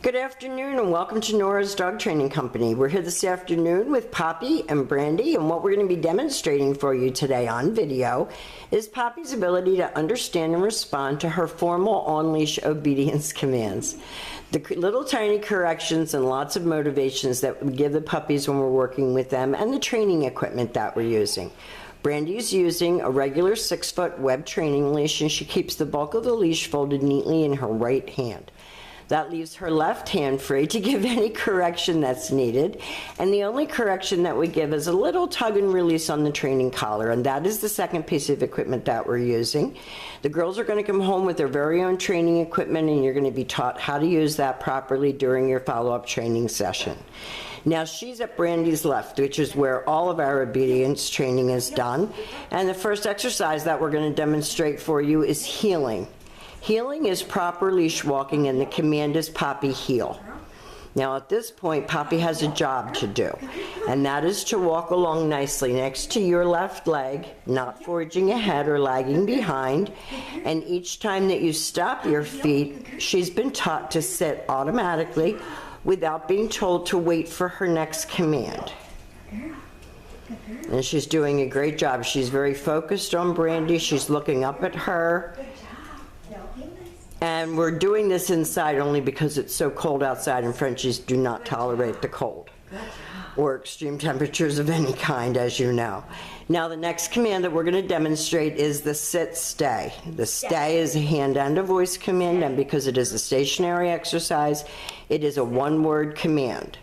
Good afternoon and welcome to Nora's Dog Training Company. We're here this afternoon with Poppy and Brandy, and what we're going to be demonstrating for you today on video is Poppy's ability to understand and respond to her formal on-leash obedience commands. The little tiny corrections and lots of motivations that we give the puppies when we're working with them, and the training equipment that we're using. Brandy's using a regular 6-foot web training leash, and she keeps the bulk of the leash folded neatly in her right hand. That leaves her left hand free to give any correction that's needed. And the only correction that we give is a little tug and release on the training collar. And that is the second piece of equipment that we're using. The girls are going to come home with their very own training equipment, and you're going to be taught how to use that properly during your follow-up training session. Now she's at Brandy's left, which is where all of our obedience training is done. And the first exercise that we're going to demonstrate for you is heeling. Heeling is proper leash walking, and the command is Poppy heel. Now at this point, Poppy has a job to do, and that is to walk along nicely next to your left leg, not forging ahead or lagging behind. And each time that you stop your feet, she's been taught to sit automatically without being told to wait for her next command. And she's doing a great job. She's very focused on Brandy. She's looking up at her. And we're doing this inside only because it's so cold outside, and Frenchies do not tolerate the cold or extreme temperatures of any kind, as you know. Now the next command that we're going to demonstrate is the sit stay. The stay is a hand and a voice command, and because it is a stationary exercise, it is a one-word command.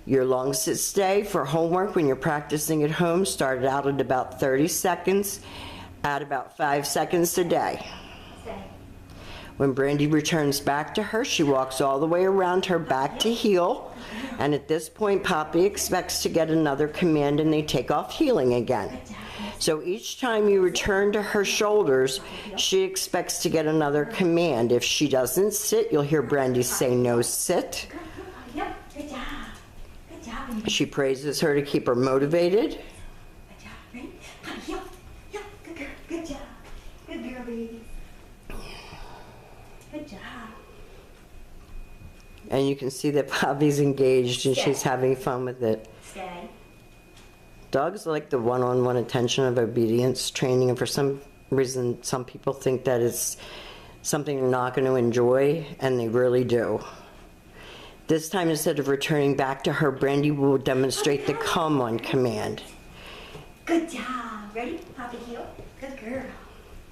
Your long sit stay for homework when you're practicing at home started out at about 30 seconds, at about 5 seconds a day. When Brandy returns back to her, she walks all the way around her back to heel, and at this point Poppy expects to get another command, and they take off heeling again. So each time you return to her shoulders, she expects to get another command. If she doesn't sit, you'll hear Brandy say no sit. She praises her to keep her motivated. Good job, baby. Good job. And you can see that Poppy's engaged and she's having fun with it. Stay. Dogs like the one-on-one attention of obedience training, and for some reason some people think that it's something they're not going to enjoy, and they really do. This time, instead of returning back to her, Brandy will demonstrate the come on command. Good job. Ready? Poppy heel. Good girl.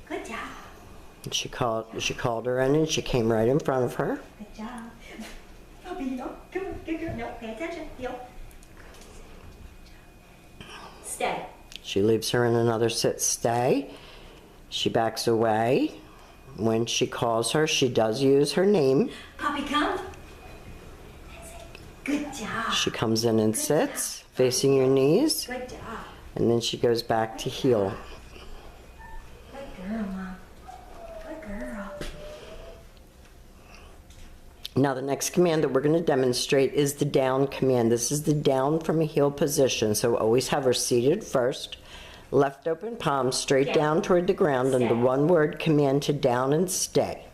Good job. And she called her in, and she came right in front of her. Good job. Poppy heel. Come on, good girl. No, pay attention. Heel. Stay. She leaves her in another sit stay. She backs away. When she calls her, she does use her name. Poppy, come. Good job. She comes in and sits, facing your knees. Good job. And then she goes back to heel. Good girl, Mom. Good girl. Now the next command that we're going to demonstrate is the down command. This is the down from a heel position. So always have her seated first, left open palm straight down toward the ground, and the one-word command to down and stay.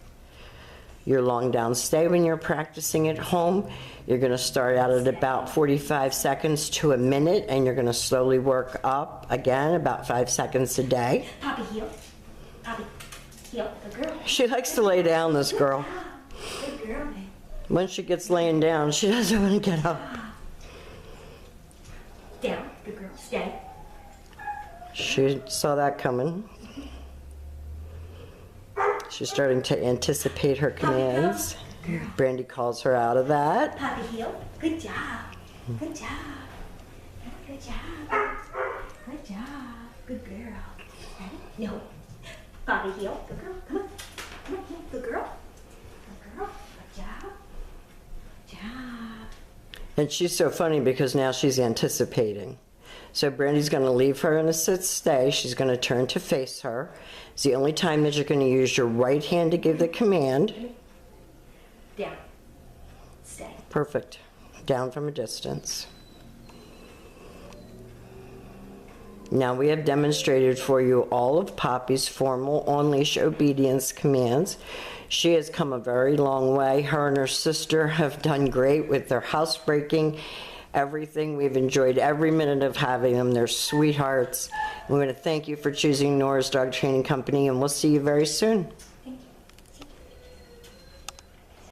Your long down stay when you're practicing at home, you're going to start out at about 45 seconds to a minute, and you're going to slowly work up again about 5 seconds a day. Poppy heel. Poppy heel. Good girl. She likes to lay down, this girl. Good girl, babe. Once she gets laying down, she doesn't want to get up. Down. Good girl. Stay. She saw that coming. She's starting to anticipate her commands. Brandy calls her out of that. Poppy heel. Good job. Good job. Good job. Good job. Good girl. Ready? No. Poppy heel. Good girl. Come on. Come on. Good girl. Good girl. Good job. Good job. And she's so funny because now she's anticipating. So Brandy's going to leave her in a sit stay. She's going to turn to face her. It's the only time that you're going to use your right hand to give the command. Down. Stay. Perfect. Down from a distance. Now we have demonstrated for you all of Poppy's formal on-leash obedience commands. She has come a very long way. Her and her sister have done great with their housebreaking, everything. We've enjoyed every minute of having them. They're sweethearts. We want to thank you for choosing Nora's Dog Training Company, and we'll see you very soon.